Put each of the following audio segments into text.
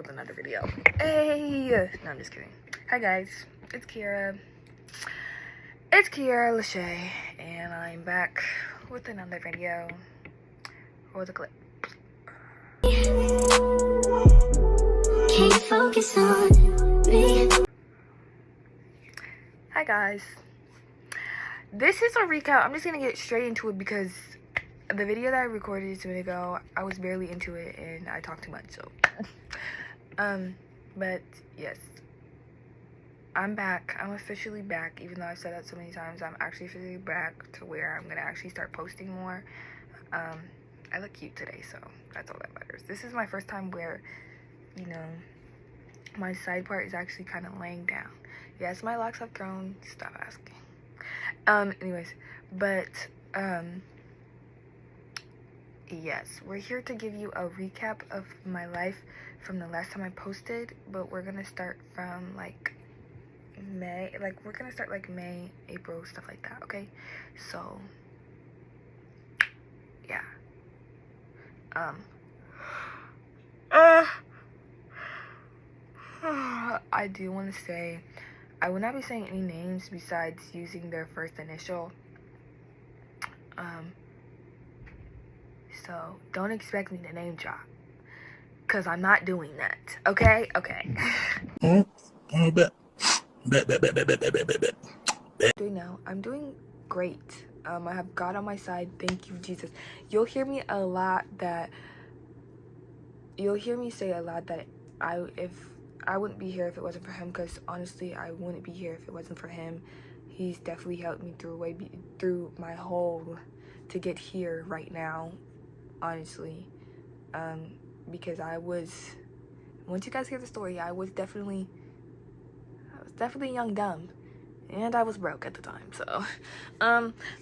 with another video. Hey! No, I'm just kidding. Hi guys, it's Keaira. It's Keaira Lashay, and I'm back with another video. Or the clip. Can't focus on me. Hi guys. This is a recap. I'm just gonna get straight into it because the video that I recorded just a minute ago, I was barely into it and I talked too much, so but yes, I'm back. I'm officially back. Even though I've said that so many times, I'm actually officially back to where I'm gonna actually start posting more. I look cute today, so that's all that matters. This is my first time where, you know, my side part is actually kind of laying down. Yes, my locks have grown. Stop asking. Anyways, but yes, we're here to give you a recap of my life from the last time I posted, but we're gonna start from like May, like we're gonna start like May, April, stuff like that, okay? So yeah. I do want to say I will not be saying any names besides using their first initial. So don't expect me to name drop, because I'm not doing that. Okay? Okay. I'm doing great. I have God on my side. Thank you, Jesus. You'll hear me say a lot that I wouldn't be here if it wasn't for him, because honestly, I wouldn't be here if it wasn't for him. He's definitely helped me through my whole to get here right now, honestly. Because once you guys hear the story, I was definitely young dumb, and I was broke at the time, so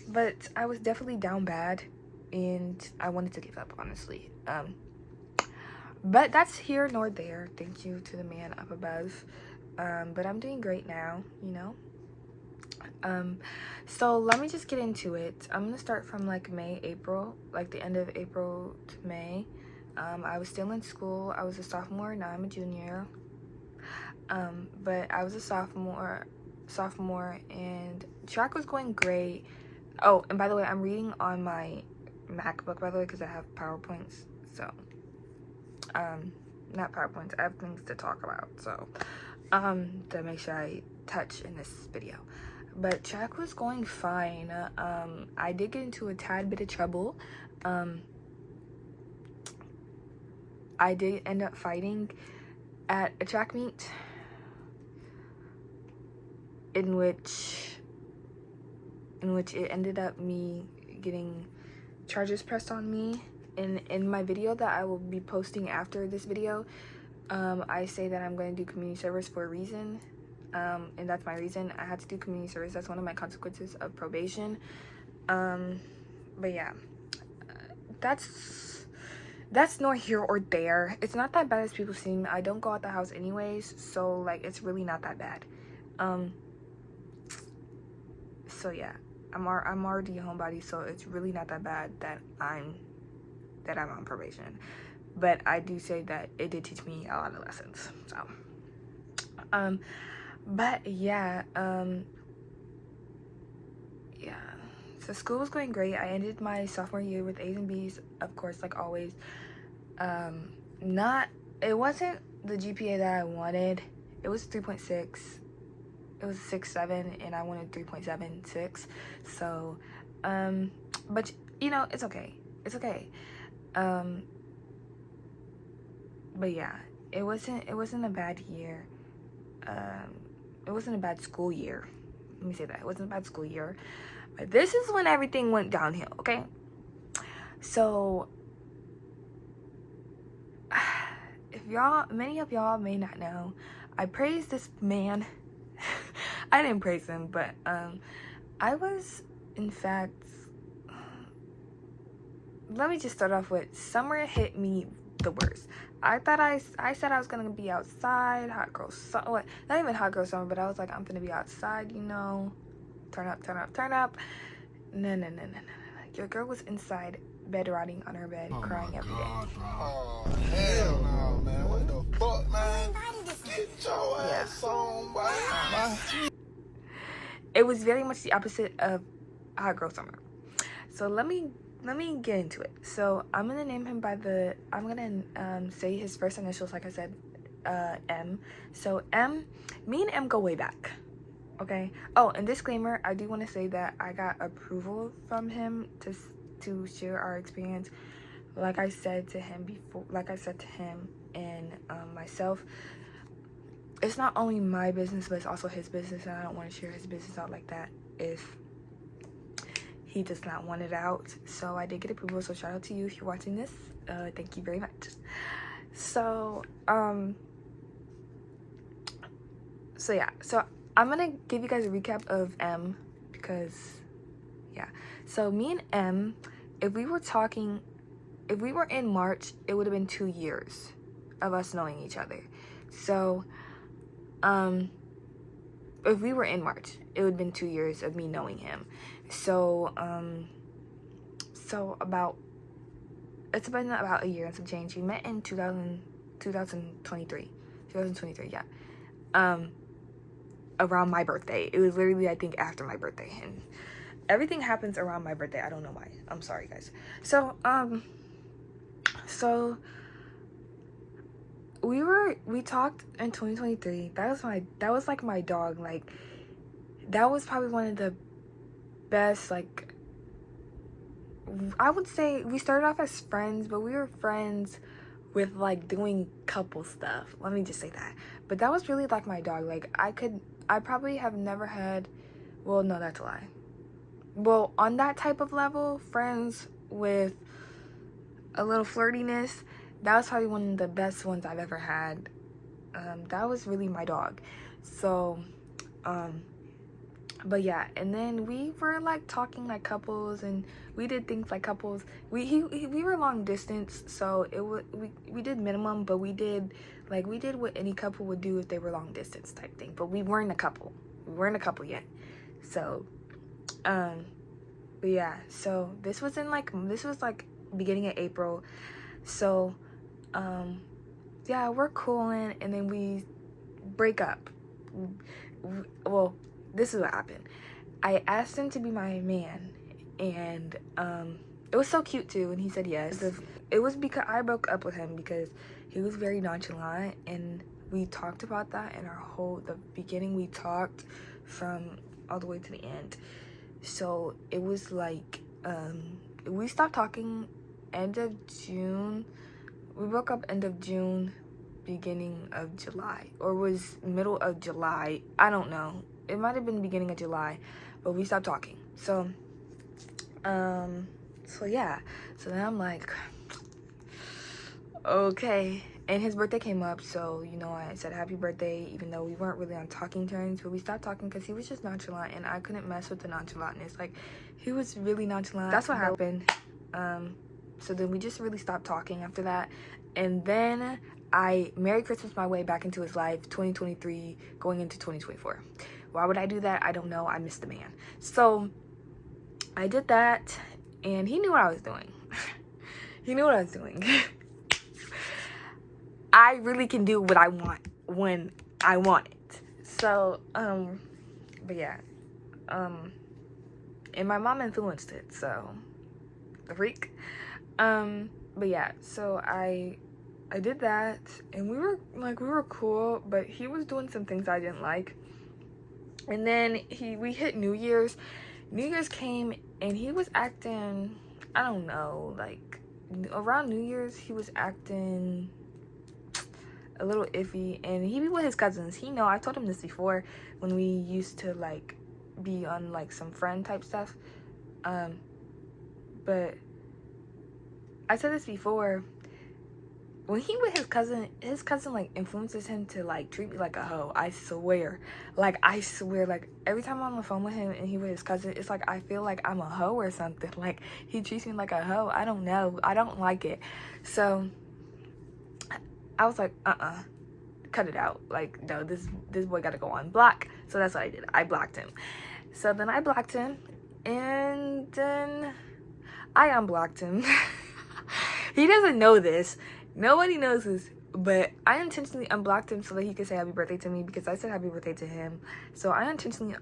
but I was definitely down bad and I wanted to give up, honestly. But that's here nor there. Thank you to the man up above. But I'm doing great now, you know. So let me just get into it. I'm gonna start from like May, April, like the end of April to May. I was still in school. I was a sophomore, now I'm a junior. But I was a sophomore, and track was going great. Oh, and by the way, I'm reading on my MacBook, by the way, because I have PowerPoints. So not PowerPoints, I have things to talk about, so to make sure I touch in this video. But track was going fine. I did get into a tad bit of trouble. I did end up fighting at a track meet in which it ended up me getting charges pressed on me. In my video that I will be posting after this video, I say that I'm going to do community service for a reason, and that's my reason. I had to do community service. That's one of my consequences of probation. But yeah, that's nor here or there. It's not that bad as people seem. I don't go out the house anyways, so like it's really not that bad. So yeah, I'm already a homebody, so it's really not that bad that I'm on probation. But I do say that it did teach me a lot of lessons. So but yeah, yeah, so school was going great. I ended my sophomore year with A's and B's, of course, like always. It wasn't the GPA that I wanted. It was 3.6. It was 6.7 and I wanted 3.76. So but you know, it's okay. But yeah, it wasn't a bad year. It wasn't a bad school year. Let me say that. It wasn't a bad school year. But this is when everything went downhill, okay? So many of y'all may not know, I praised this man. I didn't praise him, but I was, in fact, let me just start off with, summer hit me the worst. I thought I said I was gonna be outside, hot girl summer, not even hot girl summer, but I was like, I'm gonna be outside, you know, turn up. No. Your girl was inside bed rotting on her bed, crying every day. Oh, hell no, man. What the fuck, man? Get your ass on, boy. It was very much the opposite of Hot Girl Summer. So let me get into it. So I'm gonna name him I'm gonna say his first initials, like I said, M. So M, me and M go way back. Okay. Oh, and disclaimer, I do want to say that I got approval from him to share our experience. Like I said to him and myself, it's not only my business, but it's also his business, and I don't want to share his business out like that if he does not want it out. So I did get approval, so shout out to you if you're watching this. Thank you very much. So yeah, so I'm gonna give you guys a recap of M, because yeah. So me and M, if we were in March, it would have been 2 years of us knowing each other. So if we were in March, it would have been 2 years of me knowing him. So it's been about a year and some change. We met in 2023, yeah. Around my birthday. It was literally, I think, after my birthday, and everything happens around my birthday. I don't know why. I'm sorry, guys. So we talked in 2023. That was like my dog. Like, that was probably one of the best, like, I would say we started off as friends, but we were friends with like doing couple stuff. Let me just say that. But that was really like my dog. Like, I probably have never had, well, no, that's a lie. Well, on that type of level, friends with a little flirtiness, that was probably one of the best ones I've ever had. That was really my dog. So, but yeah, and then we were like talking like couples, and we did things like couples. We were long distance, so we did minimum, but we did what any couple would do if they were long distance type thing. But we weren't a couple. We weren't a couple yet. So, but yeah. So this was like beginning of April. So, yeah, we're cooling, and then we break up. Well, this is what happened. I asked him to be my man, and it was so cute too, and he said yes. It was because I broke up with him because he was very nonchalant, and we talked about that in the beginning. We talked from all the way to the end. So it was like we stopped talking end of June. We broke up end of June, beginning of July, or was middle of July. I don't know. It might have been beginning of July, but we stopped talking. So yeah. So then I'm like, okay. And his birthday came up, so, you know, I said happy birthday, even though we weren't really on talking terms, but we stopped talking because he was just nonchalant, and I couldn't mess with the nonchalantness. Like, he was really nonchalant. That's what happened. So then we just really stopped talking after that. And then I Merry Christmas my way back into his life, 2023, going into 2024. Why would I do that? I don't know. I missed the man. So I did that, and he knew what I was doing. He knew what I was doing. I really can do what I want when I want it. So, but yeah. And my mom influenced it, so the freak. But yeah, so I did that, and we were cool, but he was doing some things I didn't like. And then we hit New Year's. New Year's came, and he was acting, I don't know, like around New Year's he was acting a little iffy, and he be with his cousins. I told him this before when we used to like be on like some friend type stuff. But I said this before. When he with his cousin like influences him to like treat me like a hoe. I swear, like every time I'm on the phone with him and he with his cousin, it's like I feel like I'm a hoe or something. Like, he treats me like a hoe. I don't know. I don't like it. So I was like, cut it out. Like, no, this boy gotta go on block. So that's what I did. I blocked him. So then I blocked him, and then I unblocked him. He doesn't know this. Nobody knows this. But I intentionally unblocked him so that he could say happy birthday to me because I said happy birthday to him. So I intentionally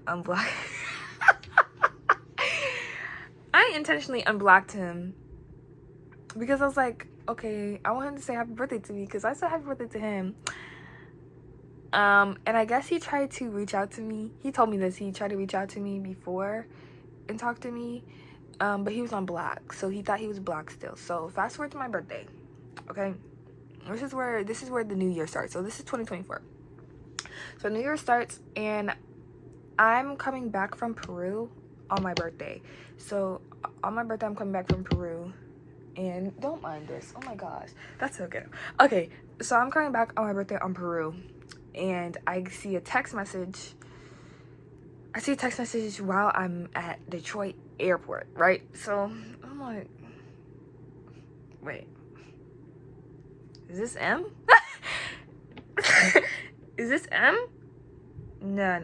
unblocked him because I was like, okay, I want him to say happy birthday to me because I said happy birthday to him. And I guess he tried to reach out to me. He told me this. He tried to reach out to me before and talk to me. But he was on block. So he thought he was blocked still. So fast forward to my birthday. Okay. This is where the new year starts. So this is 2024. So New Year starts and I'm coming back from Peru on my birthday. So on my birthday I'm coming back from Peru. And don't mind this. Oh my gosh. That's so good. Okay, so I'm coming back on my birthday on Peru. And I see a text message. While I'm at Detroit airport, right? So I'm like, wait. Is this M? Is this M? No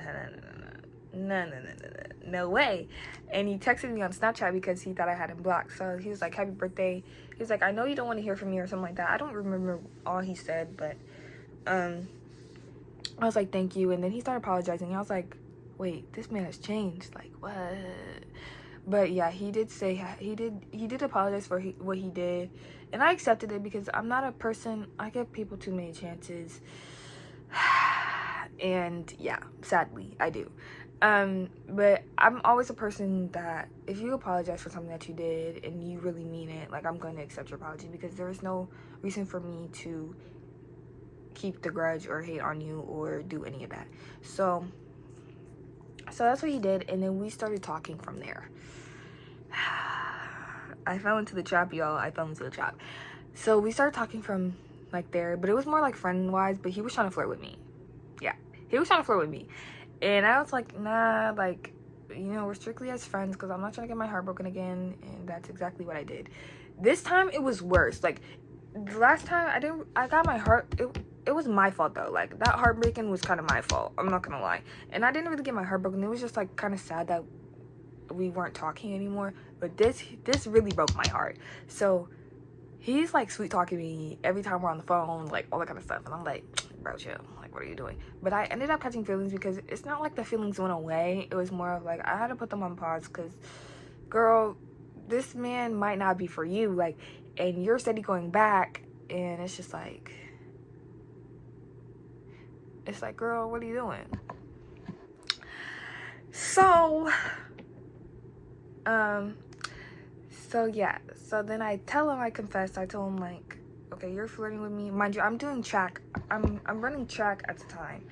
way. And he texted me on Snapchat because he thought I had him blocked. So he was like, happy birthday. He was like, I know you don't want to hear from me or something like that. I don't remember all he said, but I was like, thank you. And then he started apologizing. I was like, wait, this man has changed. Like, what? But yeah, he did say he did apologize for what he did, and I accepted it because I'm not a person. I give people too many chances, and yeah, sadly I do. But I'm always a person that if you apologize for something that you did and you really mean it, like I'm going to accept your apology because there is no reason for me to keep the grudge or hate on you or do any of that. So that's what he did, and then we started talking from there. I fell into the trap, y'all. I fell into the trap. So we started talking from like there, but it was more like friend wise, but he was trying to flirt with me. Yeah, he was trying to flirt with me, and I was like, nah, like, you know, we're strictly as friends because I'm not trying to get my heart broken again. And that's exactly what I did. This time it was worse. Like the last time I got my heart, it was my fault though. Like that heartbreaking was kind of my fault, I'm not gonna lie. And I didn't really get my heart broken. It was just like kind of sad that we weren't talking anymore. But this really broke my heart. So he's like sweet talking me every time we're on the phone, like all that kind of stuff, and I'm like, bro, chill, like what are you doing? But I ended up catching feelings because it's not like the feelings went away. It was more of like I had to put them on pause because, girl, this man might not be for you, like, and you're steady going back, and it's just like, it's like, girl, what are you doing? So yeah, so then I tell him, I confess, I told him like, okay, you're flirting with me. Mind you, I'm doing track, I'm running track at the time.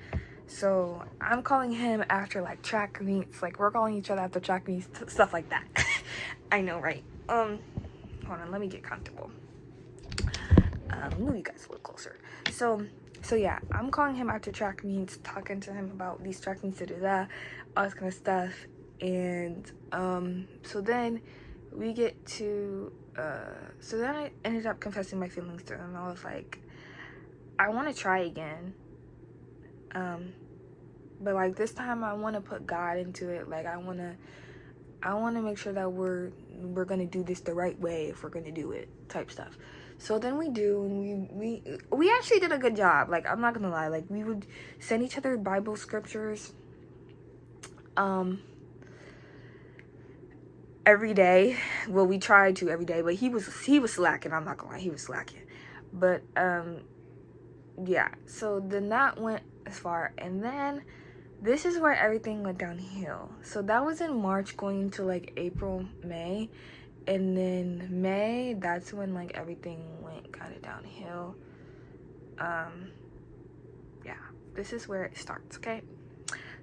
So I'm calling him after like track meets, like we're calling each other after track meets, stuff like that. I know, right? Hold on, let me get comfortable. Move you guys a little closer. So yeah, I'm calling him after track meets, talking to him about these track meets, all this kind of stuff. And so then we get to so then I ended up confessing my feelings to him. I was like, I want to try again, but like this time I want to put God into it. Like I want to make sure that we're gonna do this the right way if we're gonna do it, type stuff. So then we do, and we actually did a good job. Like I'm not gonna lie, like we would send each other Bible scriptures every day. Well, we tried to every day, but he was slacking. I'm not gonna lie, he was slacking. But yeah, so then that went as far, and then this is where everything went downhill. So that was in March going into like April, May, and then May, that's when like everything went kind of downhill. Yeah, this is where it starts. Okay,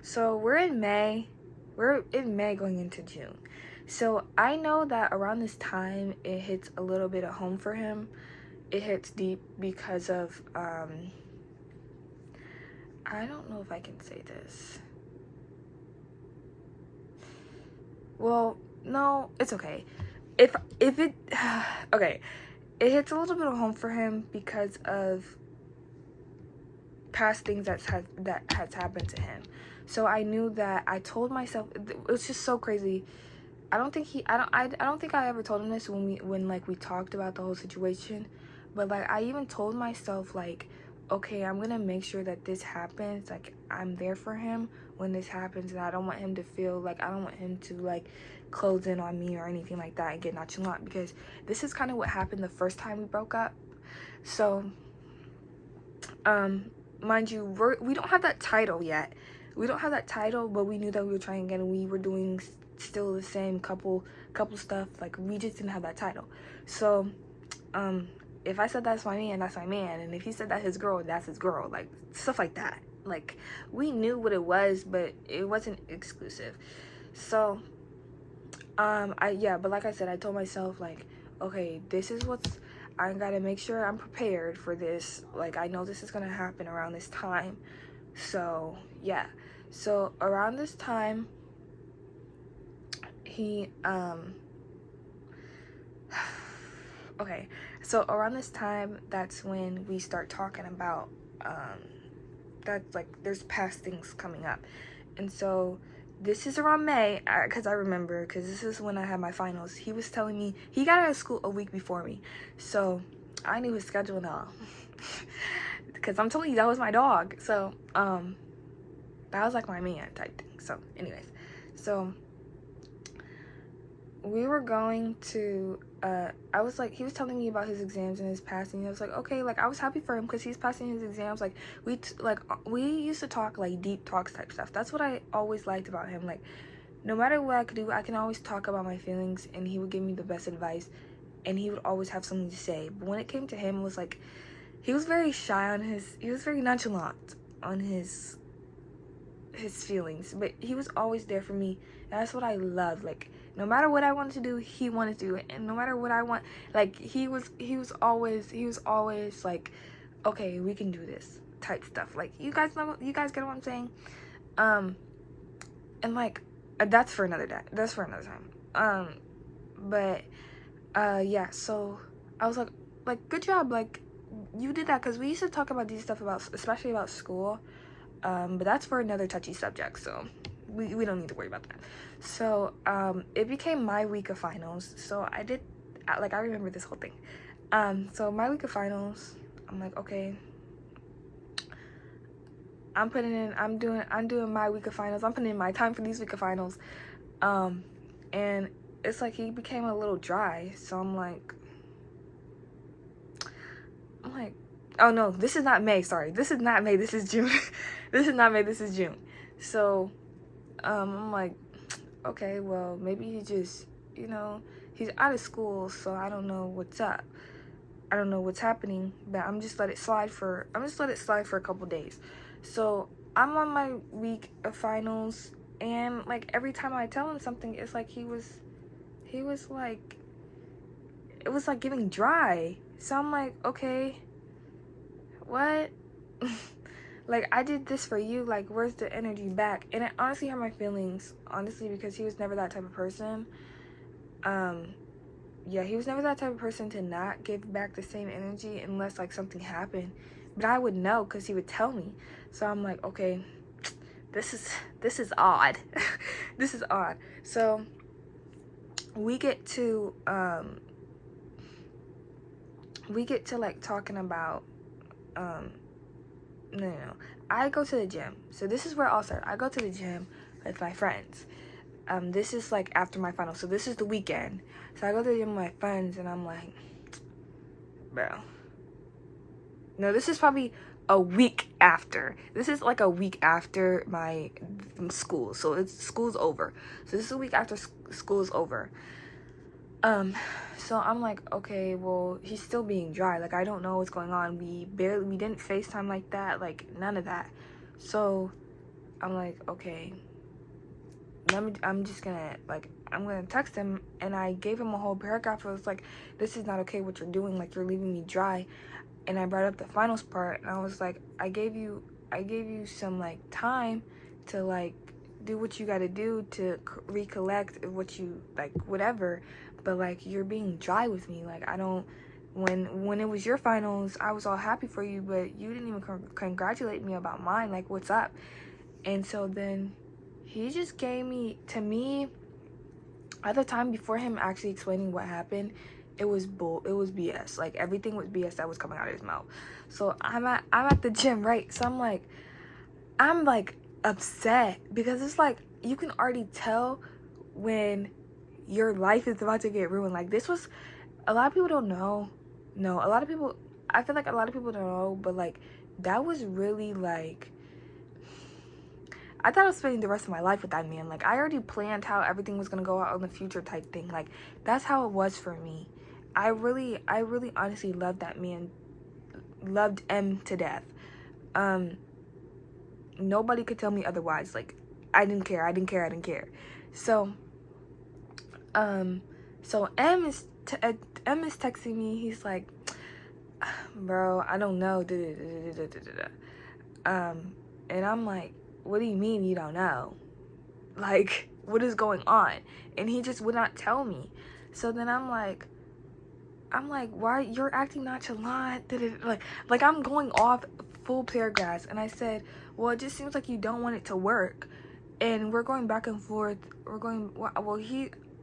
so we're in May going into June. So I know that around this time it hits a little bit of home for him. It hits deep because of I don't know if I can say this. Well, no, it's okay. If it okay, it hits a little bit of home for him because of past things that has happened to him. So I knew that, I told myself, it was just so crazy. I don't think I ever told him this when like we talked about the whole situation, but like I even told myself like, okay, I'm gonna make sure that this happens, like I'm there for him when this happens, and I don't want him to feel like, I don't want him to like close in on me or anything like that and get nonchalant, because this is kind of what happened the first time we broke up. So mind you, we don't have that title yet. We don't have that title, but we knew that we were trying again, and we were doing still the same couple stuff. Like, we just didn't have that title. So if I said that's my man, that's my man, and if he said that's his girl, that's his girl, like stuff like that. Like, we knew what it was, but it wasn't exclusive. So but like I said, I told myself like, okay, this is what's, I gotta make sure I'm prepared for this. Like, I know this is gonna happen around this time. So yeah, so around this time, he okay, so around this time, that's when we start talking about that's like, there's past things coming up. And so this is around May, because I remember, because this is when I had my finals. He was telling me, he got out of school a week before me, so I knew his schedule and all. Because I'm telling you, that was my dog. So that was like my man type thing. So anyways, so we were going to I was like, he was telling me about his exams and his passing. I was like, okay, like I was happy for him because he's passing his exams. Like we used to talk like deep talks type stuff. That's what I always liked about him. Like, no matter what I could do, I can always talk about my feelings, and he would give me the best advice, and he would always have something to say. But when it came to him, it was like, he was very shy on he was very nonchalant on his feelings, but he was always there for me, and that's what I love. Like, no matter what I wanted to do, he wanted to do it, and no matter what I want, like, he was always like, okay, we can do this type stuff. Like, you guys get what I'm saying? And like, that's for another day. That's for another time. But yeah, so I was like, good job, like, you did that, because we used to talk about these stuff especially about school. But that's for another touchy subject, so we don't need to worry about that. So it became my week of finals. So I remember this whole thing. So my week of finals, I'm like, okay, I'm doing my week of finals. I'm putting in my time for these week of finals. And it's like, he became a little dry. So I'm like, oh no, this is not May, sorry. This is not May, this is June. This is not May, this is June. So, I'm like, okay, well, maybe he just, he's out of school, so I don't know what's up. I don't know what's happening, but I'm just let it slide for a couple days. So, I'm on my week of finals, and like, every time I tell him something, it's like he was like, it was like getting dry. So I'm like, okay, what? Like, I did this for you, like, where's the energy back? And it honestly hurt my feelings, honestly, because he was never that type of person. Yeah, he was never that type of person to not give back the same energy unless like something happened. But I would know, because he would tell me. So I'm like, okay, this is odd. This is odd. So we get to like talking about no, I go to the gym. So this is where I'll start. I go to the gym with my friends. This is like after my finals, so this is the weekend. So I go to the gym with my friends, and I'm like, bro, no, this is probably a week after. This is like a week after my school. So school's over. So this is a week after school's over. So I'm like, okay, well, he's still being dry. Like, I don't know what's going on. We didn't FaceTime like that, like, none of that. So I'm like, okay, I'm just gonna, like, I'm gonna text him. And I gave him a whole paragraph. I was like, this is not okay what you're doing. Like, you're leaving me dry. And I brought up the finals part, and I was like, I gave you some, like, time to, like, do what you gotta do to recollect what you, like, whatever. But, like, you're being dry with me. Like, I don't, when it was your finals, I was all happy for you, but you didn't even congratulate me about mine. Like, what's up? And so then he just gave me, to me, at the time before him actually explaining what happened, it was BS. Like, everything was BS that was coming out of his mouth. So I'm at the gym, right? So I'm like upset because it's like you can already tell when your life is about to get ruined. Like, this was, a lot of people don't know. No, a lot of people, I feel like a lot of people don't know, but like, that was really like, I thought I was spending the rest of my life with that man. Like, I already planned how everything was gonna go out in the future type thing. Like, that's how it was for me. I really honestly loved that man. Loved M to death. Nobody could tell me otherwise. Like, I didn't care. So, so M is texting me. He's like, bro, I don't know. And I'm like, what do you mean you don't know? Like, what is going on? And he just would not tell me. So then I'm like, why you're acting nonchalant? Like I'm going off full paragraphs, and I said, well, it just seems like you don't want it to work, and we're going back and forth.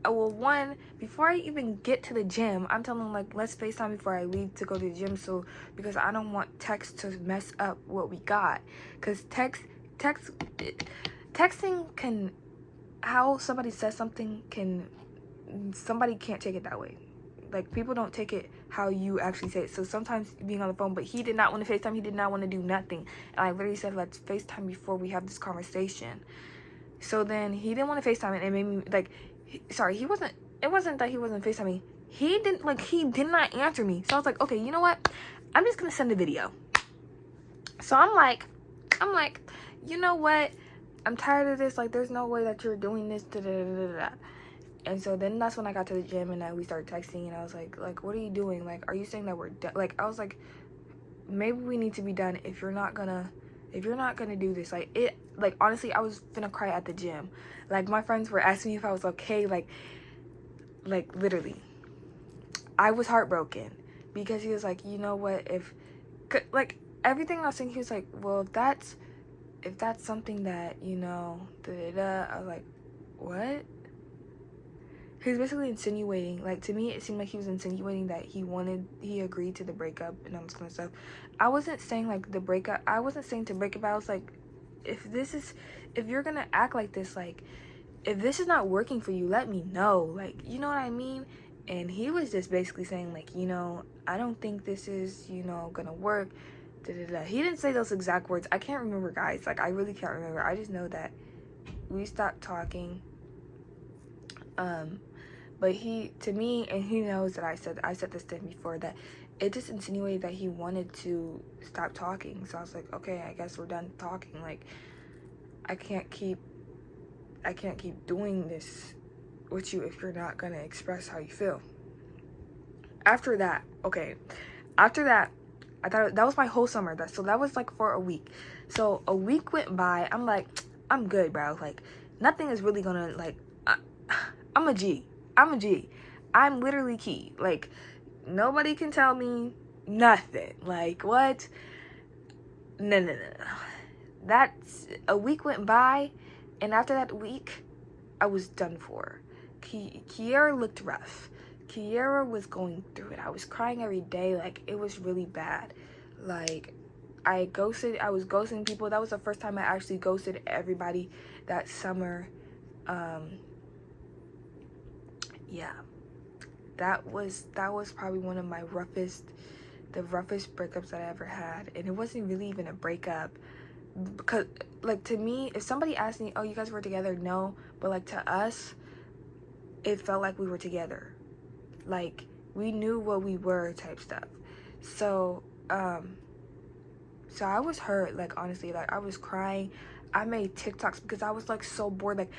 One, before I even get to the gym, I'm telling him, like, let's FaceTime before I leave to go to the gym, so, because I don't want text to mess up what we got, because texting can, how somebody says something can, somebody can't take it that way. Like, people don't take it how you actually say it. So sometimes being on the phone, but he did not want to FaceTime. He did not want to do nothing. And I literally said, let's FaceTime before we have this conversation. So then he didn't want to FaceTime, and it made me, like, it wasn't that he wasn't FaceTiming. He did not answer me. So I was like, okay, you know what? I'm just going to send a video. So I'm like, you know what? I'm tired of this. Like, there's no way that you're doing this. And so then that's when I got to the gym, and we started texting, and I was like, what are you doing? Like, are you saying that we're done? Like, I was like, maybe we need to be done if you're not gonna do this. Like, honestly, I was finna cry at the gym. Like, my friends were asking me if I was okay. Like literally, I was heartbroken because he was like, you know what? Like, everything I was saying, he was like, well, if that's something that, you know, I was like, what? He was basically insinuating, like, to me, it seemed like he was insinuating that he agreed to the breakup and all this kind of stuff. I wasn't saying, like, to break up. I was like, if you're gonna act like this, like, if this is not working for you, let me know. Like, you know what I mean? And he was just basically saying, like, you know, I don't think this is, you know, gonna work. He didn't say those exact words. I can't remember, guys. Like, I really can't remember. I just know that we stopped talking. But to me, and he knows that I said this to him before, that it just insinuated that he wanted to stop talking. So I was like, okay, I guess we're done talking. Like, I can't keep doing this with you if you're not gonna express how you feel. After that, I thought that was my whole summer. So that was like for a week. So a week went by. I'm like, I'm good, bro. Like, nothing is really gonna, like, I'm a G. I'm literally key. Like, nobody can tell me nothing. Like, what? No. That's, a week went by, and after that week, I was done for. Keaira looked rough. Keaira was going through it. I was crying every day. Like, it was really bad. Like, I was ghosting people. That was the first time I actually ghosted everybody that summer. Yeah, that was probably one of my roughest breakups that I ever had. And it wasn't really even a breakup, because, like, to me, if somebody asked me, oh, you guys were together, no, but, like, to us, it felt like we were together. Like, we knew what we were type stuff. So I was hurt. Like, honestly, like, I was crying. I made TikToks because I was, like, so bored. Like,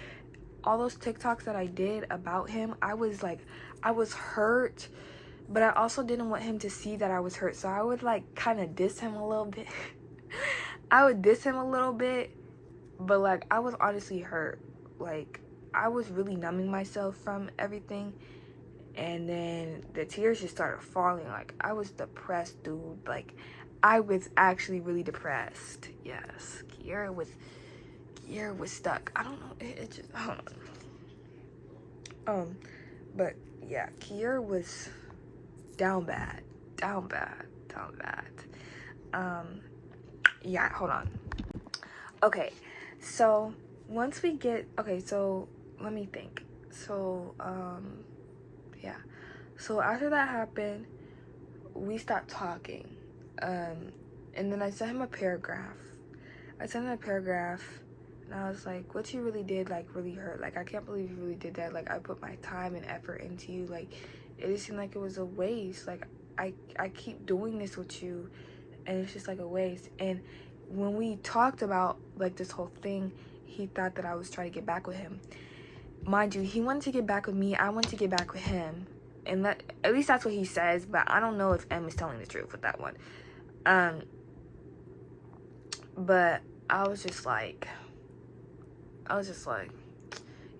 all those TikToks that I did about him, I was hurt, but I also didn't want him to see that I was hurt. So I would, like, kind of diss him a little bit. But, like, I was honestly hurt. Like, I was really numbing myself from everything, and then the tears just started falling. Like, I was depressed, dude. Like, I was actually really depressed. Yes, Keaira was stuck. I don't know. I don't know. But yeah, Keaira was down bad. Yeah, hold on. Okay, so once we get, okay, so let me think. So, yeah. So after that happened, we stopped talking. And then I sent him a paragraph. And I was like, what you really did, like, really hurt. Like, I can't believe you really did that. Like, I put my time and effort into you. Like, it just seemed like it was a waste. Like, I keep doing this with you, and it's just like a waste. And when we talked about, like, this whole thing, he thought that I was trying to get back with him. Mind you, he wanted to get back with me. I wanted to get back with him. And that, at least that's what he says, but I don't know if M is telling the truth with that one. But I was just like,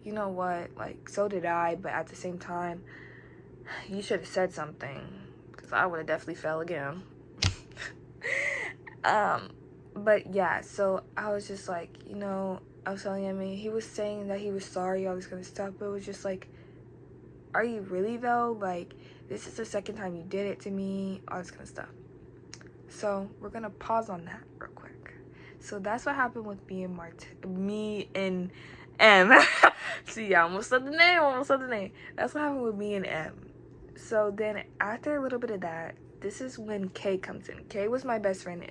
you know what? Like, so did I, but at the same time, you should have said something, because I would have definitely fell again. But yeah, so I was just like, you know, I was telling him, he was saying that he was sorry, all this kind of stuff, but it was just like, are you really though? Like, this is the second time you did it to me, all this kind of stuff. So we're gonna pause on that real quick. So that's what happened with me and M. See, I almost said the name. That's what happened with me and M. So then after a little bit of that, this is when Kay comes in. Kay was my best friend.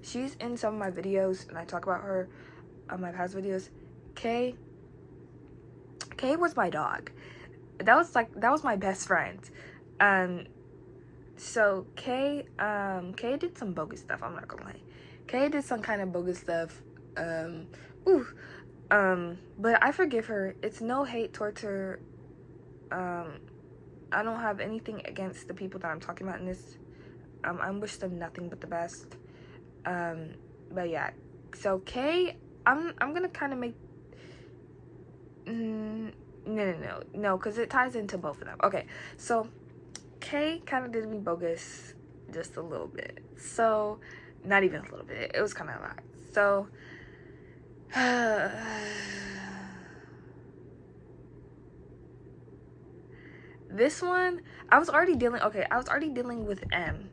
She's in some of my videos, and I talk about her on my past videos. Kay was my dog. That was my best friend. So Kay did some bogus stuff, I'm not gonna lie. Kay did some kind of bogus stuff. But I forgive her. It's no hate towards her. I don't have anything against the people that I'm talking about in this. I wish them nothing but the best. But yeah. So Kay, I'm gonna kind of make. No, because it ties into both of them. Okay, so Kay kind of did me bogus just a little bit. So, not even a little bit. It was kind of a lot. So, this one, I was already dealing with M.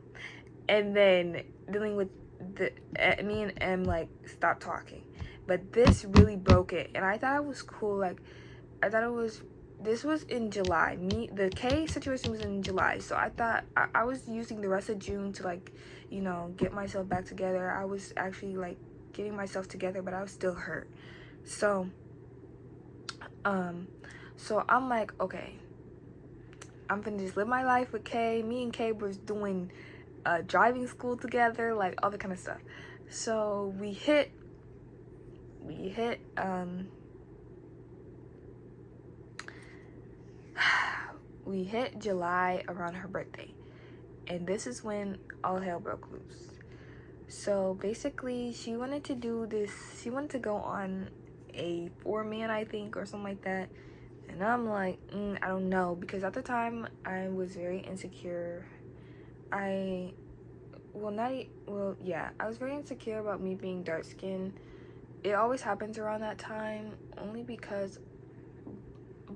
And then dealing with me and M, like, stopped talking. But this really broke it. And I thought it was cool. Like, this was in July. The K situation was in July. So I thought I was using the rest of June to, like, you know, get myself back together. I was actually, like, getting myself together, but I was still hurt. So I'm like, okay, I'm gonna just live my life with Kay. Me and Kay was doing driving school together, like all that kind of stuff. So we hit July around her birthday, and this is when all hell broke loose. So basically, she wanted to go on a 4-man, I think, or something like that. And I'm like, I don't know, because at the time I was very insecure. I was very insecure about me being dark skinned. It always happens around that time, only because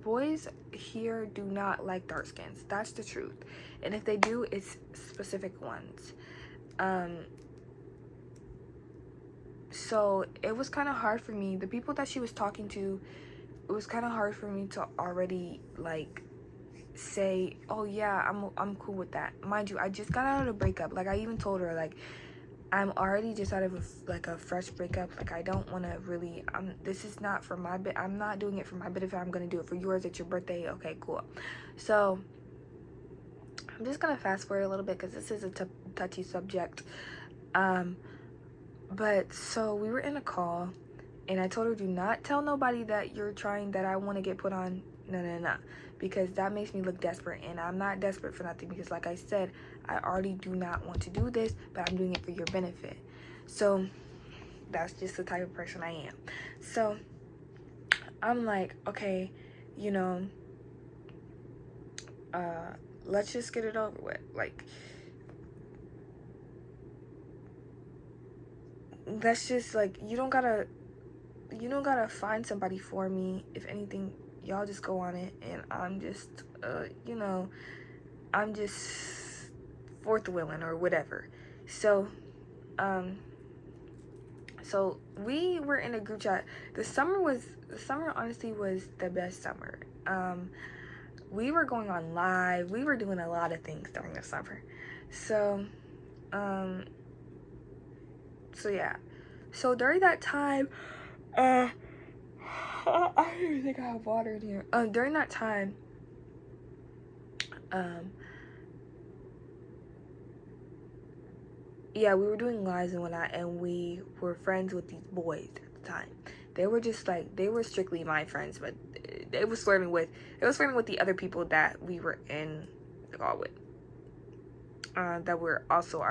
boys here do not like dark skins. That's the truth. And if they do, it's specific ones. So it was kind of hard for me. The people that she was talking to, it was kind of hard for me to already, like, say, oh yeah, I'm cool with that. Mind you, I just got out of a breakup. Like, I even told her, like, I'm already just out of a fresh breakup. Like, I don't want to really, this is not for my bit. I'm not doing it for my benefit. I'm going to do it for yours. It's your birthday. Okay, cool. So I'm just going to fast forward a little bit, because this is a touchy subject. But so we were in a call, and I told her, do not tell nobody that I want to get put on. No. Because that makes me look desperate, and I'm not desperate for nothing, because like I said, I already do not want to do this, but I'm doing it for your benefit. So that's just the type of person I am. So I'm like, okay, you know, let's just get it over with. Like, let's just, like, you don't gotta find somebody for me. If anything, y'all just go on it, and I'm just, you know, I'm just fourth wheeling or whatever. So, so we were in a group chat. The summer honestly was the best summer. We were going on live. We were doing a lot of things during the summer. So, so yeah. So during that time, I don't even think I have water in here. During that time, yeah, we were doing lives and whatnot, and we were friends with these boys at the time. They were just like, they were strictly my friends, but it was flirting with the other people that we were in the call with. That were also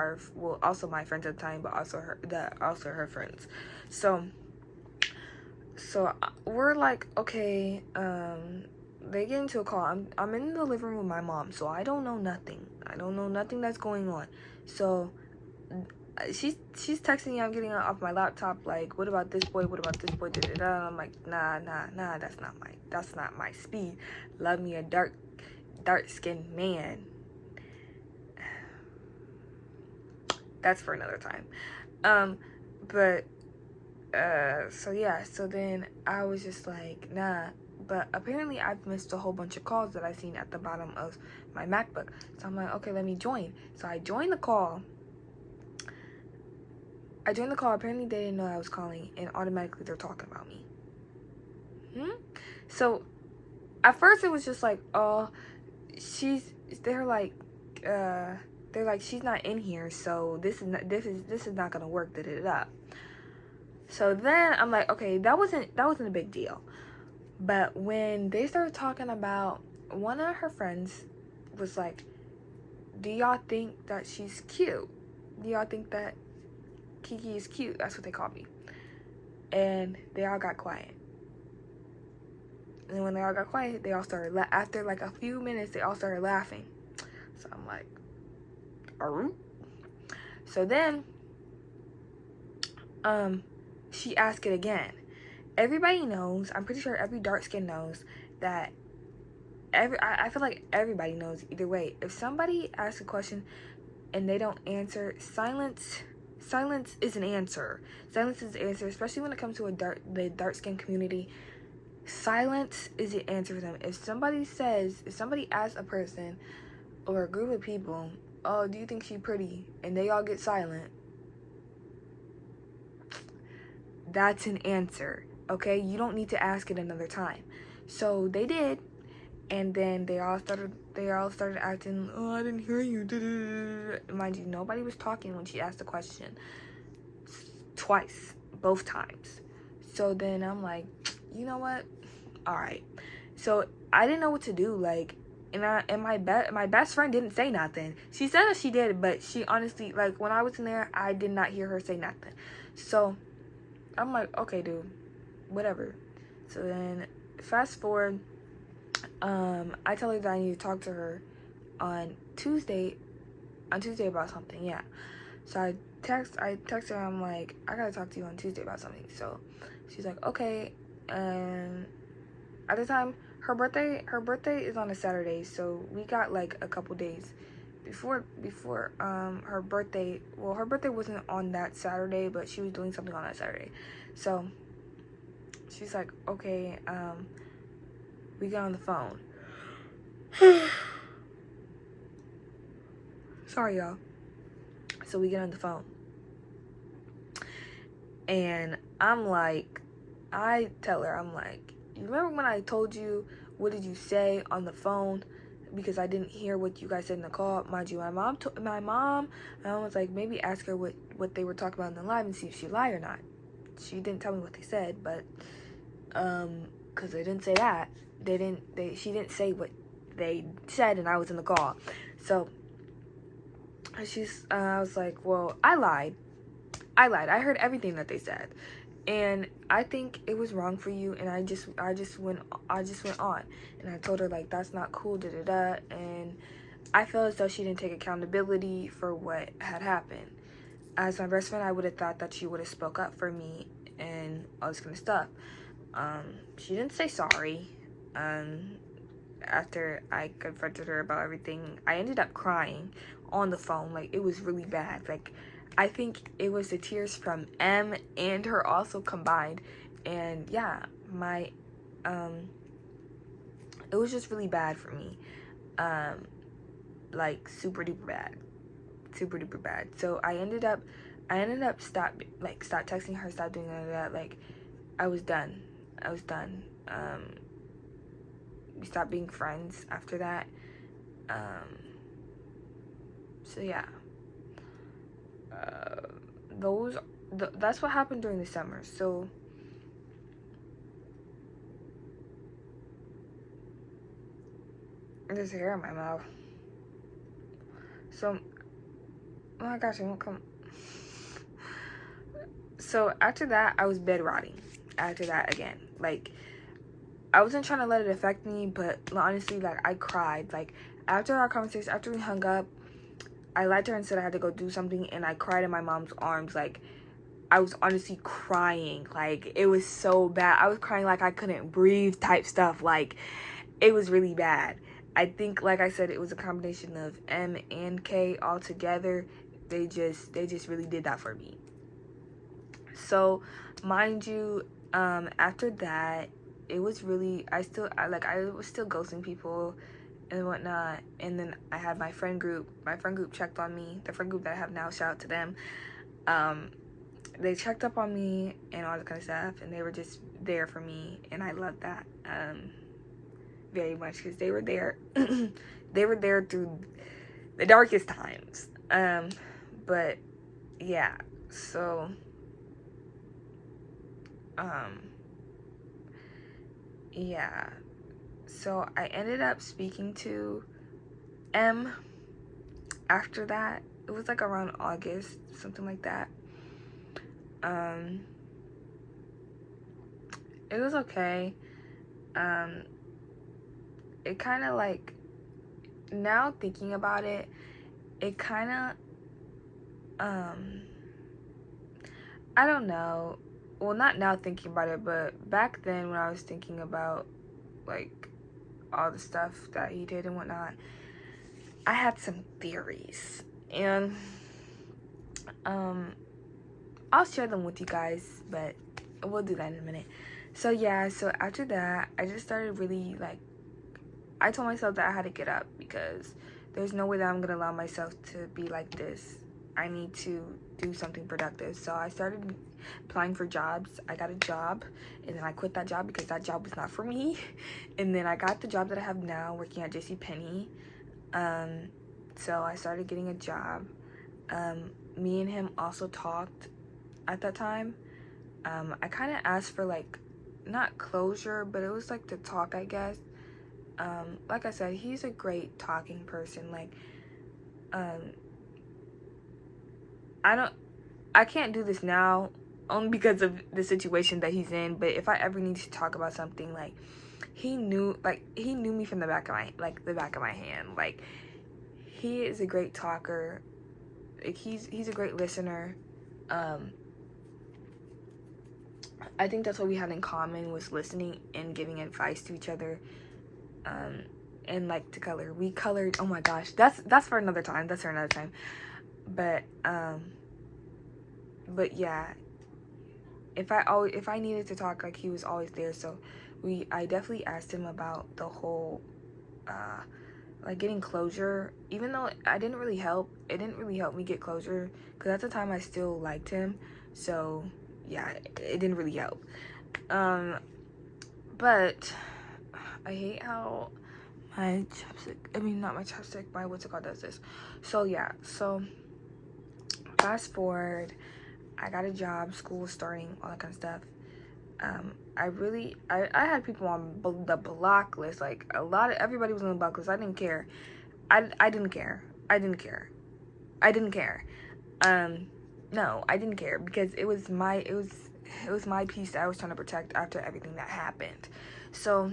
also my friends at the time, but also her friends. So we're like, okay, they get into a call. I'm in the living room with my mom, so I don't know nothing. I don't know nothing that's going on. So she's texting me. I'm getting off my laptop, like, what about this boy? What about this boy? Da, da, da. And I'm like, nah. That's not my speed. Love me a dark skinned man. That's for another time. So yeah, so then I was just like, nah. But apparently I've missed a whole bunch of calls that I've seen at the bottom of my MacBook. So I'm like, okay, let me join. So I joined the call. Apparently they didn't know I was calling, and automatically they're talking about me. So at first it was just like, oh, they're like, she's not in here, so this is not gonna work. Da da da. So then I'm like, okay, that wasn't a big deal. But when they started talking about, one of her friends was like, do y'all think that she's cute? Do y'all think that Kiki is cute? That's what they called me. And they all got quiet. And when they all got quiet, they all started after like a few minutes, they all started laughing. So I'm like, aroo. So then, she asked it again. Everybody knows, I'm pretty sure every dark skin knows that I feel like everybody knows either way. If somebody asks a question and they don't answer, silence is an answer. Silence is the answer, especially when it comes to the dark skin community. Silence is the answer for them. If somebody asks a person or a group of people, oh, do you think she's pretty? And they all get silent, that's an answer. Okay, you don't need to ask it another time. So they did, and then they all started acting, oh, I didn't hear you. Mind you, nobody was talking when she asked the question. Twice, both times. So then I'm like, you know what? All right. So I didn't know what to do. Like, and my best friend didn't say nothing. She said that she did, but she honestly, like, when I was in there, I did not hear her say nothing. So I'm like, okay, dude, whatever. So then fast forward, I tell her that I need to talk to her on Tuesday about something. Yeah. So I text her. I'm like, I gotta talk to you on Tuesday about something. So she's like, okay. And at the time, her birthday is on a Saturday, so we got like a couple days before her birthday. Well, her birthday wasn't on that Saturday, but she was doing something on that Saturday. So she's like, okay, we got on the phone. Sorry, y'all. So we get on the phone, and I tell her, I'm like, you remember when I told you, what did you say on the phone? Because I didn't hear what you guys said in the call. Mind you, my mom was like, maybe ask her what they were talking about in the live and see if she lied or not. She didn't tell me what they said, but because they didn't say that. She didn't say what they said, and I was in the call. So I was like, well, I lied. I heard everything that they said, and I think it was wrong for you. And I just went on, and I told her, like, that's not cool, da da da. And I feel as though she didn't take accountability for what had happened. As my best friend, I would have thought that she would have spoke up for me and all this kind of stuff. She didn't say sorry. After I confronted her about everything, I ended up crying on the phone. Like, it was really bad. Like, I think it was the tears from M and her also combined. And yeah, it was just really bad for me. Like, super duper bad. Super duper bad. So I ended up stop texting her, stop doing all of that. Like, I was done. We stopped being friends after that. So yeah. That's what happened during the summer. So there's hair in my mouth. So, oh my gosh, it won't come. So after that, I was bed rotting. After that, again, like, I wasn't trying to let it affect me, but honestly, like, I cried. Like, after our conversation, after we hung up, I lied to her and said I had to go do something, and I cried in my mom's arms. Like, I was honestly crying. Like, it was so bad. I was crying like I couldn't breathe type stuff. Like, it was really bad. I think, like I said, it was a combination of M and K all together. They just really did that for me. So, mind you, after that, it was really, I was still ghosting people and whatnot. And then I had my friend group checked on me, the friend group that I have now, shout out to them. They checked up on me and all that kind of stuff, and they were just there for me, and I loved that very much, because they were there they were there through the darkest times. But yeah, so yeah, so I ended up speaking to M after that. It was like around August, something like that. It was okay. It kind of, like, now thinking about it, it kind of, I don't know. Well, not now thinking about it, but back then when I was thinking about, like, all the stuff that he did and whatnot, I had some theories. And, I'll share them with you guys, but we'll do that in a minute. So yeah, so after that, I just started really, like, I told myself that I had to get up, because there's no way that I'm gonna allow myself to be like this. I need to do something productive. So I started applying for jobs. I got a job, and then I quit that job because that job was not for me. And then I got the job that I have now, working at JCPenney. So I started getting a job. Me and him also talked at that time. I kind of asked for, like, not closure, but it was like to talk, I guess. Like I said, he's a great talking person. Like, I can't do this now only because of the situation that he's in, but if I ever need to talk about something, like, he knew me from the back of my hand. Like, he is a great talker. Like, he's a great listener. I think that's what we had in common, was listening and giving advice to each other. And, like, to color, we colored. Oh my gosh, that's for another time. But yeah, if I needed to talk, like, he was always there. So I definitely asked him about the whole like, getting closure, even though it didn't really help me get closure, because at the time I still liked him. So yeah, it didn't really help. But I hate how my what's it called, does this. So yeah, so fast forward, I got a job, school was starting, all that kind of stuff. I had people on the block list. Like, everybody was on the block list. I didn't care. I didn't care. No, I didn't care, because it was my peace that I was trying to protect after everything that happened. So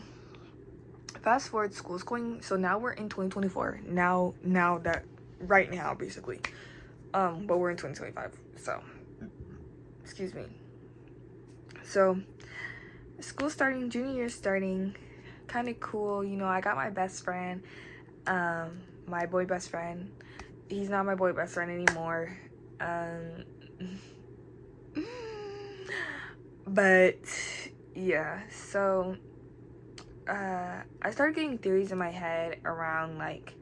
fast forward, school's going. So now we're in 2024. Now that right now, basically. But we're in 2025. So, excuse me. So, school starting, junior year starting, kind of cool. You know, I got my best friend, my boy best friend. He's not my boy best friend anymore. But yeah, so I started getting theories in my head around like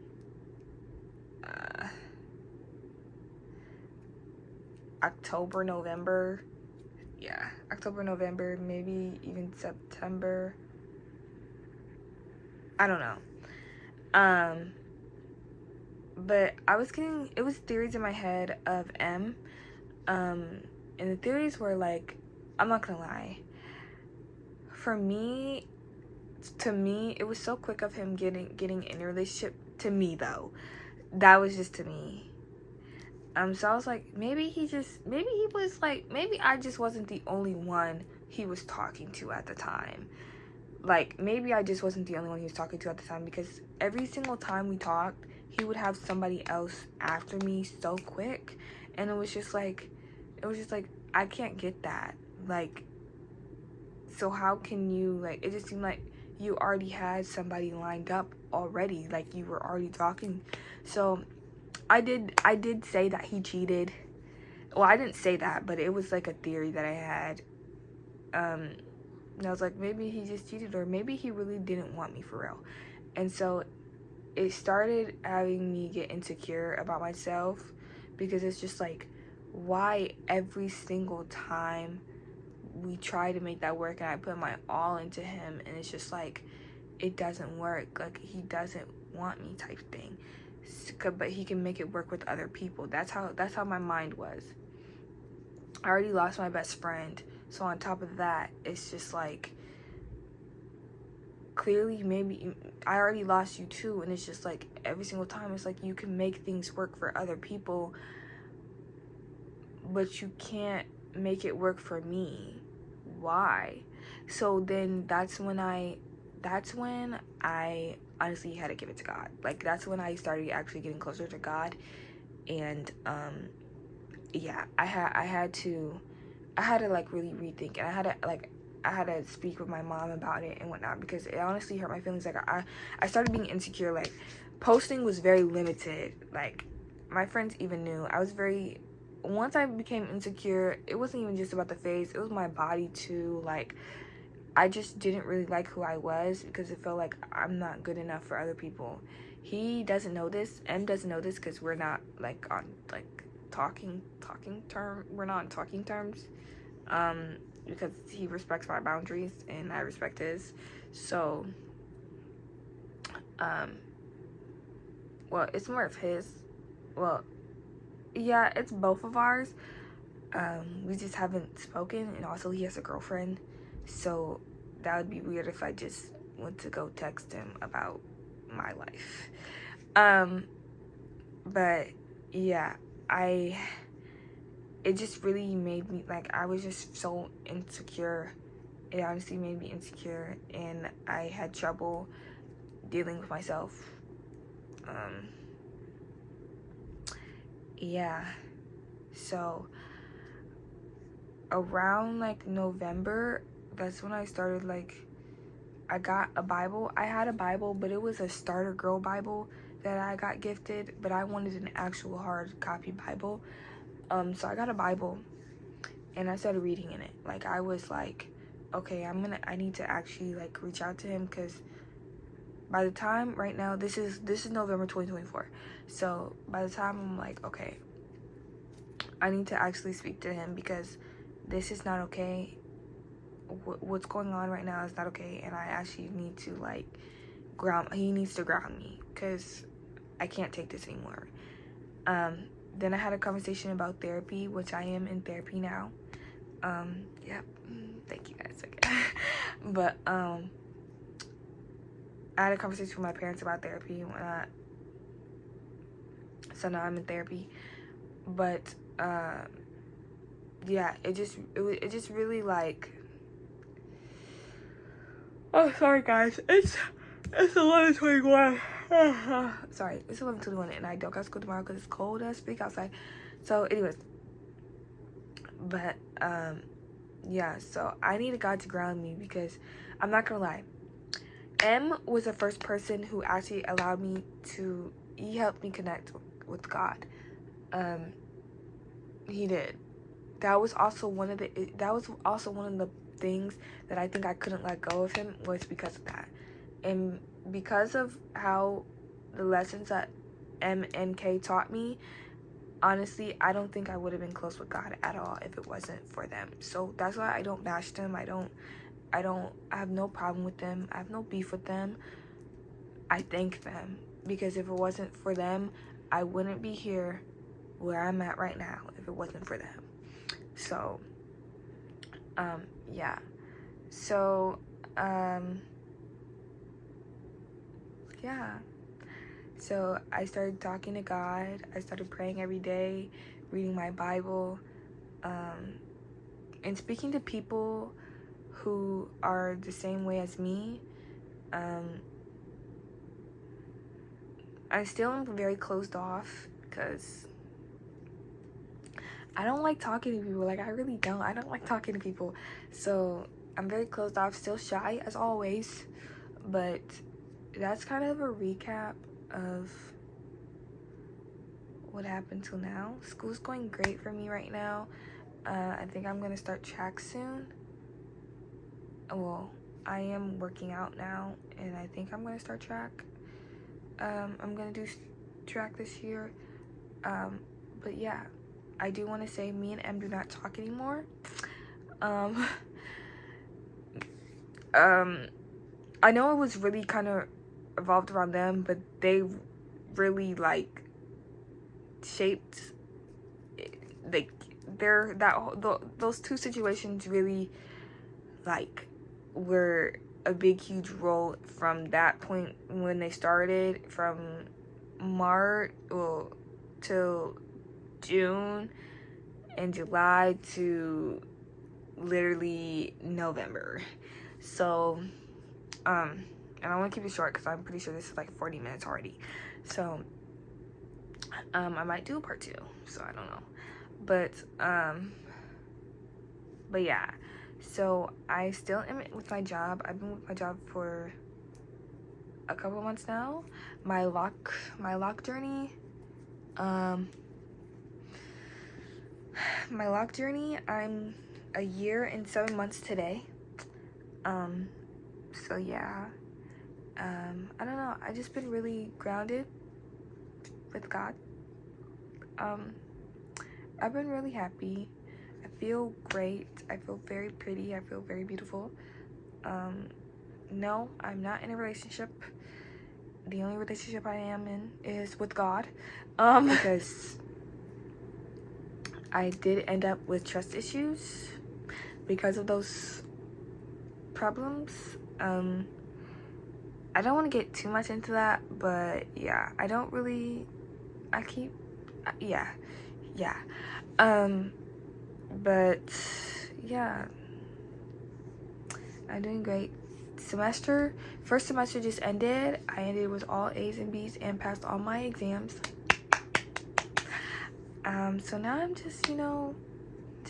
October, November. Yeah, October, November, maybe even September. I don't know. But it was theories in my head of M. And the theories were like, I'm not gonna lie. To me, it was so quick of him getting in a relationship. To me, though, that was just to me. So I was like, maybe I just wasn't the only one he was talking to at the time. Like, maybe I just wasn't the only one he was talking to at the time, because every single time we talked, he would have somebody else after me so quick, and it was just like, I can't get that. Like, so how can you, like, it just seemed like you already had somebody lined up already, like you were already talking. So I did say that he cheated. Well, I didn't say that, but it was like a theory that I had. And I was like, maybe he just cheated, or maybe he really didn't want me for real. And so it started having me get insecure about myself, because it's just like, why every single time we try to make that work and I put my all into him, and it's just like, it doesn't work. Like, he doesn't want me type thing. But he can make it work with other people. That's how my mind was. I already lost my best friend, so on top of that, it's just like, clearly maybe I already lost you too, and it's just like, every single time it's like, you can make things work for other people, but you can't make it work for me. Why? So then that's when I honestly had to give it to God. Like, that's when I started actually getting closer to God. And yeah, I had to like really rethink, and I had to speak with my mom about it and whatnot, because it honestly hurt my feelings. Like, I started being insecure. Like, posting was very limited. Like, my friends even knew. Once I became insecure, it wasn't even just about the face, it was my body too. Like, I just didn't really like who I was, because it felt like I'm not good enough for other people. He doesn't know this, M doesn't know this, because we're not like on like we're not on talking terms, because he respects my boundaries and I respect his. So well, it's more of his. Well, yeah, it's both of ours. We just haven't spoken, and also he has a girlfriend, so that would be weird if I just went to go text him about my life. But yeah, it just really made me, like, I was just so insecure. It honestly made me insecure, and I had trouble dealing with myself. Yeah, so around like November, that's when I started, like, I got a Bible. I had a Bible, but it was a starter girl Bible that I got gifted, but I wanted an actual hard copy Bible. So I got a Bible, and I started reading in it. Like, I was like, okay, I need to actually like reach out to him, because by the time, right now, this is November 2024. So by the time I'm like, okay, I need to actually speak to him, because this is not okay. What's going on right now is not okay, and I actually need to like he needs to ground me, because I can't take this anymore. Then I had a conversation about therapy, which I am in therapy now. Yeah, thank you guys again. But I had a conversation with my parents about therapy and whatnot, so now I'm in therapy. But yeah, it just really, like, oh, sorry guys, it's 11:21. Sorry, it's 11:21, and I don't got school tomorrow because it's cold as freak outside. So anyways, but yeah, so I needed God to ground me, because I'm not gonna lie, M was the first person who actually allowed me to, he helped me connect with God. He did. That was also one of the things that I think I couldn't let go of him, was because of that. And because of how the lessons that M and K taught me, honestly, I don't think I would have been close with God at all if it wasn't for them. So that's why I don't bash them. I have no problem with them. I have no beef with them. I thank them, because if it wasn't for them, I wouldn't be here where I'm at right now if it wasn't for them. So, yeah. So, yeah. So I started talking to God. I started praying every day, reading my Bible, and speaking to people who are the same way as me. I still am very closed off, because I don't like talking to people. Like, I really don't. I don't like talking to people. So I'm very closed off, still shy as always. But that's kind of a recap of what happened till now. School's going great for me right now. I think I'm gonna start track soon. Well, I am working out now, and I think I'm gonna start track. I'm gonna do track this year. But yeah, I do want to say me and M do not talk anymore. I know it was really kind of revolved around them, but they really like shaped, like, those two situations really like were a big huge role from that point when they started, from March till June and July to literally November. So and I want to keep it short because I'm pretty sure this is like 40 minutes already. So I might do a part 2, so I don't know. But yeah, so I still am with my job. I've been with my job for a couple months now. My lock journey, I'm a year and 7 months today. So yeah, I don't know, I just been really grounded with God. I've been really happy. I feel great. I feel very pretty. I feel very beautiful. No, I'm not in a relationship. The only relationship I am in is with God. Because I did end up with trust issues because of those problems. I don't want to get too much into that, but yeah, but yeah, I'm doing great. First semester just ended. I ended with all A's and B's and passed all my exams. So now I'm just,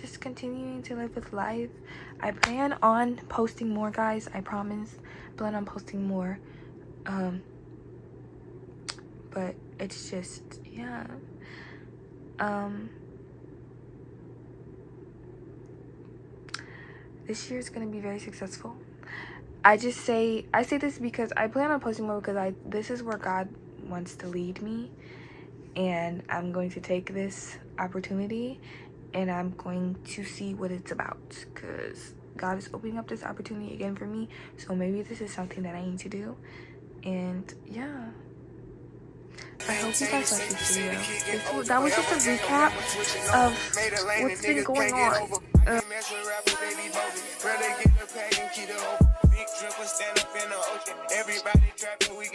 just continuing to live with life. I plan on posting more, guys. I promise. I plan on posting more. But it's just, yeah. This year is gonna be very successful. I say this because I plan on posting more, because this is where God wants to lead me, and I'm going to take this opportunity and I'm going to see what it's about, because God is opening up this opportunity again for me. So maybe this is something that I need to do. And yeah, I hope you guys like this video. That was just a recap of what's been going on. Everybody trapping, we